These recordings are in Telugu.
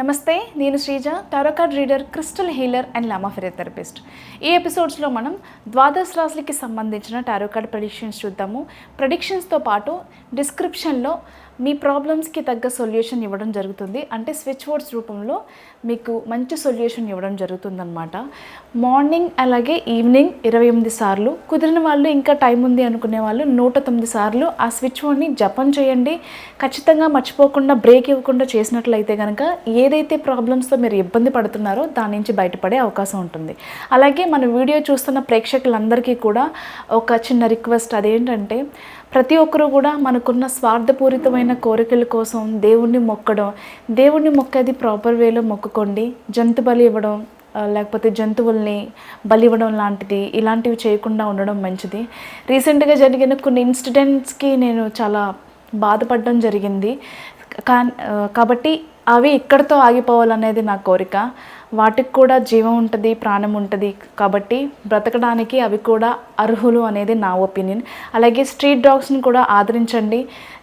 నమస్తే, నేను Sreeja, tarot card reader, crystal healer and లామా ఫిజియోథెరపిస్ట్. ఈ ఎపిసోడ్స్లో మనం ద్వాదశ రాశులకి సంబంధించిన టారో కార్డ్ ప్రెడిక్షన్స్ చూద్దాము. ప్రెడిక్షన్స్తో పాటు డిస్క్రిప్షన్లో మీ ప్రాబ్లమ్స్కి తగ్గ సొల్యూషన్ ఇవ్వడం జరుగుతుంది. అంటే స్విచ్ వర్డ్స్ రూపంలో మీకు మంచి సొల్యూషన్ ఇవ్వడం జరుగుతుందన్నమాట. మార్నింగ్ అలాగే ఈవినింగ్ 28 సార్లు, కుదిరిన వాళ్ళు ఇంకా టైం ఉంది అనుకునే వాళ్ళు 109 సార్లు ఆ స్విచ్ వర్డ్ని జపం చేయండి. ఖచ్చితంగా మర్చిపోకుండా బ్రేక్ ఇవ్వకుండా చేసినట్లయితే కనుక ఏదైతే ప్రాబ్లమ్స్తో మీరు ఇబ్బంది పడుతున్నారో దాని నుంచి బయటపడే అవకాశం ఉంటుంది. అలాగే మన వీడియో చూస్తున్న ప్రేక్షకులందరికీ కూడా ఒక చిన్న రిక్వెస్ట్, అదేంటంటే ప్రతి ఒక్కరూ కూడా మనకున్న స్వార్థపూరితమైన కోరికల కోసం దేవుణ్ణి మొక్కడం, దేవుణ్ణి మొక్కేది ప్రాపర్ వేలో మొక్కుకోండి. జంతు బలి ఇవ్వడం, లేకపోతే జంతువుల్ని బలి ఇవ్వడం ఇలాంటివి చేయకుండా ఉండడం మంచిది. రీసెంట్గా జరిగిన కొన్ని ఇన్సిడెంట్స్కి నేను చాలా బాధపడడం జరిగింది. కాబట్టి అవి ఇక్కడితో ఆగిపోవాలనేది నా కోరిక. వాటికి కూడా జీవం ఉంటుంది, ప్రాణం ఉంటుంది. కాబట్టి బ్రతకడానికి అవి కూడా అర్హులు అనేది నా ఒపీనియన్. అలాగే స్ట్రీట్ డాగ్స్ని కూడా ఆదరించండి.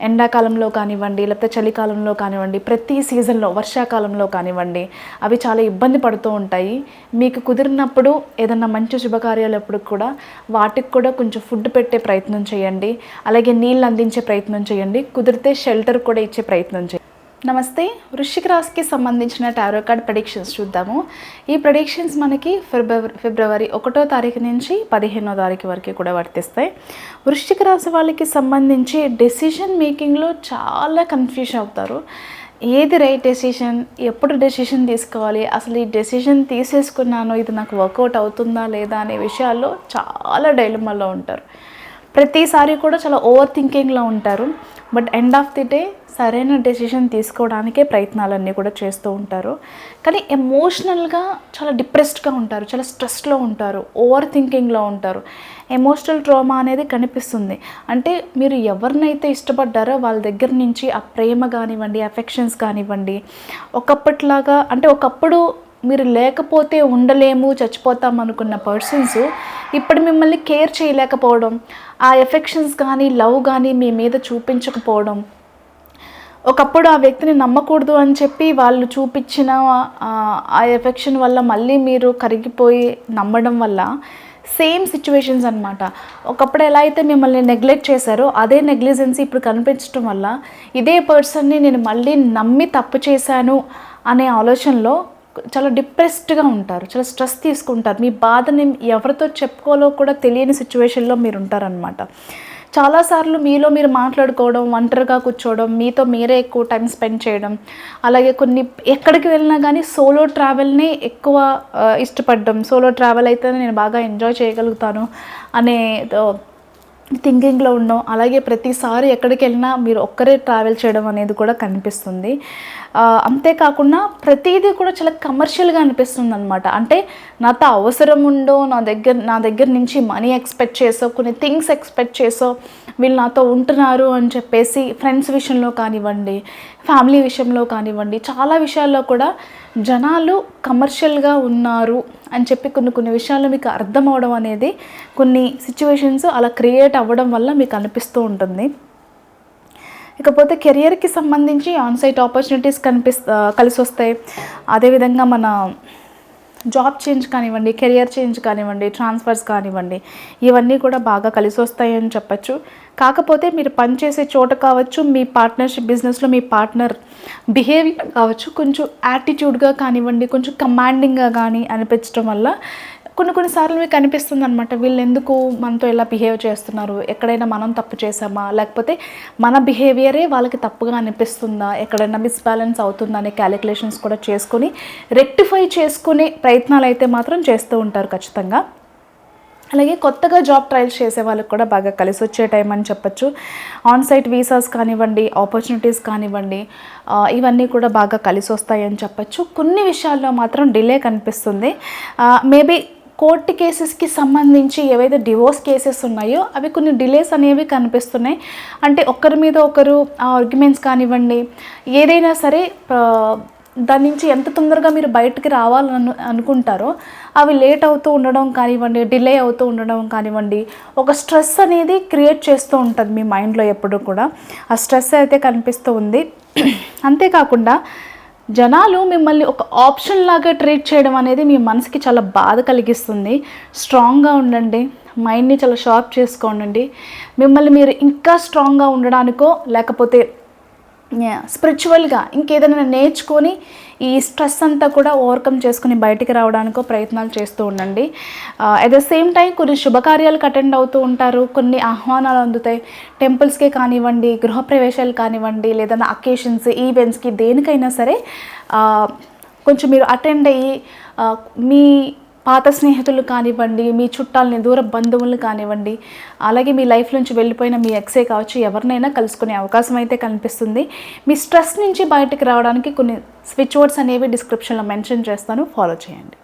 ఎండాకాలంలో కానివ్వండి, లేకపోతే చలికాలంలో కానివ్వండి, ప్రతి సీజన్లో, వర్షాకాలంలో కానివ్వండి, అవి చాలా ఇబ్బంది పడుతూ ఉంటాయి. మీకు కుదిరినప్పుడు ఏదన్నా మంచి శుభకార్యాలప్పుడు కూడా వాటికి కూడా కొంచెం ఫుడ్ పెట్టే ప్రయత్నం చేయండి. అలాగే నీళ్ళు అందించే ప్రయత్నం చేయండి. కుదిరితే షెల్టర్ కూడా ఇచ్చే ప్రయత్నం చేయండి. నమస్తే, వృశ్చిక రాశికి సంబంధించిన టారో కార్డ్ ప్రెడిక్షన్స్ చూద్దాము. ఈ ప్రెడిక్షన్స్ మనకి ఫిబ్రవరి 1వ తారీఖు నుంచి 15వ తారీఖు వరకు కూడా వర్తిస్తాయి. వృశ్చిక రాశి వాళ్ళకి సంబంధించి డెసిషన్ మేకింగ్లో చాలా కన్ఫ్యూజ్ అవుతారు. ఏది రైట్ డెసిషన్, ఎప్పుడు డెసిషన్ తీసుకోవాలి, అసలు ఈ డెసిషన్ తీసేసుకున్నాను, ఇది నాకు వర్కౌట్ అవుతుందా లేదా అనే విషయాల్లో చాలా డైలమాలో ఉంటారు. ప్రతిసారి కూడా చాలా ఓవర్ థింకింగ్లో ఉంటారు. But end of the day సరైన డెసిషన్ తీసుకోవడానికే ప్రయత్నాలన్నీ కూడా చేస్తూ ఉంటారు. కానీ ఎమోషనల్గా చాలా డిప్రెస్డ్గా ఉంటారు, చాలా స్ట్రెస్లో ఉంటారు, ఓవర్ థింకింగ్లో ఉంటారు. ఎమోషనల్ ట్రామా అనేది కనిపిస్తుంది. అంటే మీరు ఎవరినైతే ఇష్టపడ్డారో వాళ్ళ దగ్గర నుంచి ఆ ప్రేమ కానివ్వండి, అఫెక్షన్స్ కానివ్వండి, ఒకప్పటిలాగా, అంటే ఒకప్పుడు మీరు లేకపోతే ఉండలేము, చచ్చిపోతాం అనుకున్న పర్సన్స్ ఇప్పుడు మిమ్మల్ని కేర్ చేయలేకపోవడం, ఆ ఎఫెక్షన్స్ కానీ లవ్ కానీ మీ మీద చూపించకపోవడం, ఒకప్పుడు ఆ వ్యక్తిని నమ్మకూడదు అని చెప్పి వాళ్ళు చూపించిన ఆ ఎఫెక్షన్ వల్ల మళ్ళీ మీరు కరిగిపోయి నమ్మడం వల్ల సేమ్ సిచ్యువేషన్స్ అనమాట. ఒకప్పుడు ఎలా అయితే మిమ్మల్ని నెగ్లెక్ట్ చేశారో అదే నెగ్లిజెన్సీ ఇప్పుడు కనిపించడం వల్ల ఇదే పర్సన్ని నేను మళ్ళీ నమ్మి తప్పు చేశాను అనే ఆలోచనలో చాలా డిప్రెస్డ్గా ఉంటారు, చాలా స్ట్రెస్ తీసుకుంటారు. మీ బాధని ఎవరితో చెప్పుకోవాలో కూడా తెలియని సిచ్యువేషన్లో మీరు ఉంటారనమాట. చాలాసార్లు మీలో మీరు మాట్లాడుకోవడం, ఒంటరిగా కూర్చోవడం, మీతో మీరే ఎక్కువ టైం స్పెండ్ చేయడం, అలాగే ఎక్కడికి వెళ్ళినా కానీ సోలో ట్రావెల్ని ఎక్కువ ఇష్టపడడం. సోలో ట్రావెల్ అయితే నేను బాగా ఎంజాయ్ చేయగలుగుతాను అనే థింకింగ్లో ఉండడం. అలాగే ప్రతిసారి ఎక్కడికి వెళ్ళినా మీరు ఒక్కరే ట్రావెల్ చేయడం అనేది కూడా కనిపిస్తుంది. అంతేకాకుండా ప్రతిదీ కూడా చాలా కమర్షియల్గా అనిపిస్తుంది అనమాట. అంటే నాతో అవసరం ఉండో, నా దగ్గర నుంచి మనీ ఎక్స్పెక్ట్ చేసో, కొన్ని థింగ్స్ ఎక్స్పెక్ట్ చేసో వీళ్ళు నాతో ఉంటున్నారు అని చెప్పేసి ఫ్రెండ్స్ విషయంలో కానివ్వండి, ఫ్యామిలీ విషయంలో కానివ్వండి, చాలా విషయాల్లో కూడా జనాలు కమర్షియల్గా ఉన్నారు అని చెప్పి కొన్ని విషయాల్లో మీకు అర్థం అవడం అనేది కొన్ని సిచ్యువేషన్స్ అలా క్రియేట్ అవ్వడం వల్ల మీకు అనిపిస్తూ ఉంటుంది. ఇకపోతే కెరియర్కి సంబంధించి ఆన్సైట్ ఆపర్చునిటీస్ కలిసి వస్తాయి. అదేవిధంగా మన జాబ్ చేంజ్ కానివ్వండి, కెరియర్ చేంజ్ కానివ్వండి, ట్రాన్స్ఫర్స్ కానివ్వండి, ఇవన్నీ కూడా బాగా కలిసి వస్తాయని చెప్పచ్చు. కాకపోతే మీరు పనిచేసే చోట కావచ్చు, మీ పార్ట్నర్షిప్ బిజినెస్లో మీ పార్ట్నర్ బిహేవియర్ కావచ్చు, కొంచెం యాటిట్యూడ్గా కానివ్వండి, కొంచెం కమాండింగ్గా కానీ అనిపించడం వల్ల కొన్నిసార్లు మీకు అనిపిస్తుంది అనమాట, వీళ్ళు ఎందుకు మనతో ఎలా బిహేవ్ చేస్తున్నారు, ఎక్కడైనా మనం తప్పు చేసామా, లేకపోతే మన బిహేవియరే వాళ్ళకి తప్పుగా అనిపిస్తుందా, ఎక్కడైనా మిస్బ్యాలెన్స్ అవుతుందా అనే క్యాలిక్యులేషన్స్ కూడా చేసుకొని రెక్టిఫై చేసుకునే ప్రయత్నాలు అయితే మాత్రం చేస్తూ ఉంటారు ఖచ్చితంగా. అలాగే కొత్తగా జాబ్ ట్రయల్స్ చేసే వాళ్ళకి కూడా బాగా కలిసి వచ్చే టైం అని చెప్పచ్చు. ఆన్సైట్ వీసాస్ కానివ్వండి, ఆపర్చునిటీస్ కానివ్వండి, ఇవన్నీ కూడా బాగా కలిసి వస్తాయని చెప్పచ్చు. కొన్ని విషయాల్లో మాత్రం డిలే కనిపిస్తుంది. మేబీ కోర్టు కేసెస్కి సంబంధించి ఏవైతే డివోర్స్ కేసెస్ ఉన్నాయో అవి కొన్ని డిలేస్ అనేవి కనిపిస్తున్నాయి. అంటే ఒకరి మీద ఒకరు ఆర్గ్యుమెంట్స్ కానివ్వండి, ఏదైనా సరే దాని నుంచి ఎంత తొందరగా మీరు బయటికి రావాలని అనుకుంటారో అవి లేట్ అవుతూ ఉండడం కానివ్వండి, డిలే అవుతూ ఉండడం కానివ్వండి, ఒక స్ట్రెస్ అనేది క్రియేట్ చేస్తూ ఉంటుంది మీ మైండ్లో ఎప్పుడు కూడా. ఆ స్ట్రెస్ అయితే కనిపిస్తూ ఉంది. అంతేకాకుండా జనాలు మిమ్మల్ని ఒక ఆప్షన్ లాగా ట్రీట్ చేయడం అనేది మీ మనసుకి చాలా బాధ కలిగిస్తుంది. స్ట్రాంగ్గా ఉండండి, మైండ్ని చాలా షార్ప్ చేసుకోండి. మిమ్మల్ని మీరు ఇంకా స్ట్రాంగ్గా ఉండడానికో లేకపోతే స్పిరిచువల్గా ఇంకేదైనా నేర్చుకొని ఈ స్ట్రెస్ అంతా కూడా ఓవర్కమ్ చేసుకుని బయటికి రావడానికో ప్రయత్నాలు చేస్తూ ఉండండి. అట్ ద సేమ్ టైం కొన్ని శుభకార్యాలకు అటెండ్ అవుతూ ఉంటారు, కొన్ని ఆహ్వానాలు అందుతాయి. టెంపుల్స్కే కానివ్వండి, గృహప్రవేశాలు కానివ్వండి, లేదా అకేషన్స్, ఈవెంట్స్కి దేనికైనా సరే కొంచెం మీరు అటెండ్ అయ్యి మీ పాత స్నేహితులు కానివ్వండి, మీ చుట్టాలని, దూర బంధువులు కానివ్వండి, అలాగే మీ లైఫ్ నుంచి వెళ్ళిపోయిన మీ ఎక్సే కావచ్చు, ఎవరినైనా కలుసుకునే అవకాశం అయితే కనిపిస్తుంది. మీ స్ట్రెస్ నుంచి బయటకు రావడానికి కొన్ని స్విచ్ వర్డ్స్ అనేవి డిస్క్రిప్షన్లో మెన్షన్ చేస్తాను, ఫాలో చేయండి.